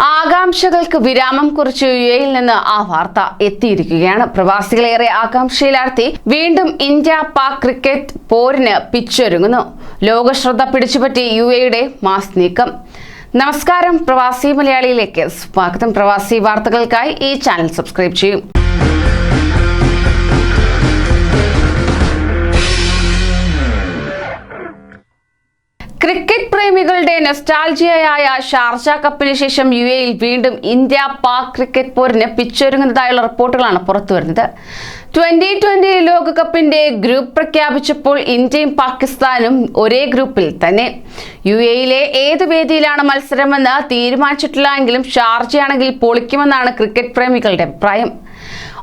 ആകാംക്ഷകൾക്ക് വിരാമം കുറിച്ച് യുഎഇയിൽ നിന്ന് ആ വാർത്ത എത്തിയിരിക്കുകയാണ്. പ്രവാസികളേറെ ആകാംക്ഷയിലാഴ്ത്തി വീണ്ടും ഇന്ത്യ പാക് ക്രിക്കറ്റ് പോരിന് പിച്ചൊരുങ്ങുന്നു. ലോകശ്രദ്ധ പിടിച്ചുപറ്റി യുഎഇയുടെ മാസ് നീക്കം. നമസ്കാരം, പ്രവാസി മലയാളിയിലേക്ക് സ്വാഗതം. പ്രവാസി വാർത്തകൾക്കായി ഈ ചാനൽ സബ്സ്ക്രൈബ് ചെയ്യും. ക്രിക്കറ്റ് പ്രേമികളുടെ നൊസ്റ്റാൾജിയയായ ഷാർജ കപ്പിന് ശേഷം യുഎഇയിൽ വീണ്ടും ഇന്ത്യ പാക് ക്രിക്കറ്റ് പോരിന് പിച്ചൊരുങ്ങുന്നതായുള്ള റിപ്പോർട്ടുകളാണ് പുറത്തുവരുന്നത്. 2020 ലോകകപ്പിന്റെ ഗ്രൂപ്പ് പ്രഖ്യാപിച്ചപ്പോൾ ഇന്ത്യയും പാകിസ്ഥാനും ഒരേ ഗ്രൂപ്പിൽ തന്നെ. യുഎഇയിലെ ഏത് വേദിയിലാണ് മത്സരമെന്ന് തീരുമാനിച്ചിട്ടില്ല എങ്കിലും ഷാർജയാണെങ്കിൽ പൊളിക്കുമെന്നാണ് ക്രിക്കറ്റ് പ്രേമികളുടെ അഭിപ്രായം.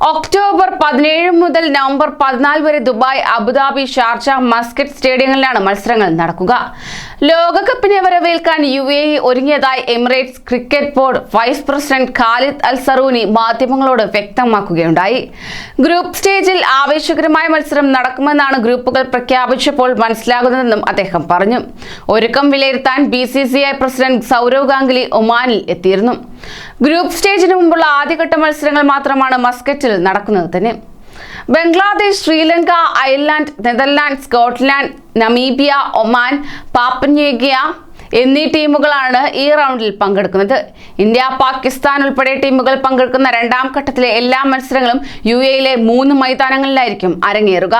ഒക്ടോബർ 17 മുതൽ നവംബർ 14 വരെ ദുബായ്, അബുദാബി, ഷാർജ, മസ്കറ്റ് സ്റ്റേഡിയങ്ങളിലാണ് മത്സരങ്ങൾ നടക്കുക. ലോകകപ്പിനെ വരവേൽക്കാൻ യുഎഇ ഒരുങ്ങിയതായി Emirates cricket board vice president Khalid Al Zarooni മാധ്യമങ്ങളോട് വ്യക്തമാക്കുകയുണ്ടായി. ഗ്രൂപ്പ് സ്റ്റേജിൽ ആവേശകരമായ മത്സരം നടക്കുമെന്നാണ് ഗ്രൂപ്പുകൾ പ്രഖ്യാപിച്ചപ്പോൾ മനസ്സിലാകുന്നതെന്നും അദ്ദേഹം പറഞ്ഞു. ഒരുക്കം വിലയിരുത്താൻ BCCI പ്രസിഡന്റ് സൗരവ് ഗാംഗുലി ഒമാനിൽ എത്തിയിരുന്നു. ഗ്രൂപ്പ് സ്റ്റേജിന് മുമ്പുള്ള ആദ്യഘട്ട മത്സരങ്ങൾ മാത്രമാണ് മസ്കറ്റിൽ നടക്കുന്നത് തന്നെ. Bangladesh, Sri Lanka, Ireland, Netherland, Scotland, Namibia, Oman, Papua എന്നീ ടീമുകളാണ് ഈ റൗണ്ടിൽ പങ്കെടുക്കുന്നത്. ഇന്ത്യ, പാകിസ്ഥാൻ ഉൾപ്പെടെ ടീമുകൾ പങ്കെടുക്കുന്ന രണ്ടാം ഘട്ടത്തിലെ എല്ലാ മത്സരങ്ങളും യുഎഇയിലെ 3 മൈതാനങ്ങളിലായിരിക്കും അരങ്ങേറുക.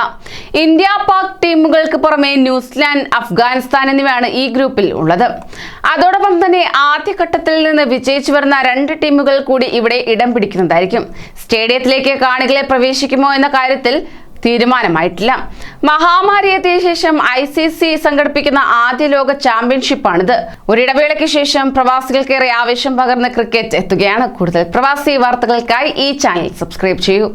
ഇന്ത്യ, പാക് ടീമുകൾക്ക് പുറമെ ന്യൂസിലാൻഡ്, അഫ്ഗാനിസ്ഥാൻ എന്നിവയാണ് ഈ ഗ്രൂപ്പിൽ ഉള്ളത്. അതോടൊപ്പം തന്നെ ആദ്യഘട്ടത്തിൽ നിന്ന് വിജയിച്ചു വരുന്ന 2 ടീമുകൾ കൂടി ഇവിടെ ഇടം പിടിക്കുന്നതായിരിക്കും. സ്റ്റേഡിയത്തിലേക്ക് കാണികളെ പ്രവേശിക്കുമോ എന്ന കാര്യത്തിൽ തീരുമാനമായിട്ടില്ല. മഹാമാരി എത്തിയ ശേഷം ICC സംഘടിപ്പിക്കുന്ന ആദ്യ ലോക ചാമ്പ്യൻഷിപ്പാണിത്. ഒരിടവേളയ്ക്ക് ശേഷം പ്രവാസികൾക്കേറെ ആവേശം പകർന്ന ക്രിക്കറ്റ് എത്തുകയാണ്. കൂടുതൽ പ്രവാസി വാർത്തകൾക്കായി ഈ ചാനൽ സബ്സ്ക്രൈബ് ചെയ്യൂ.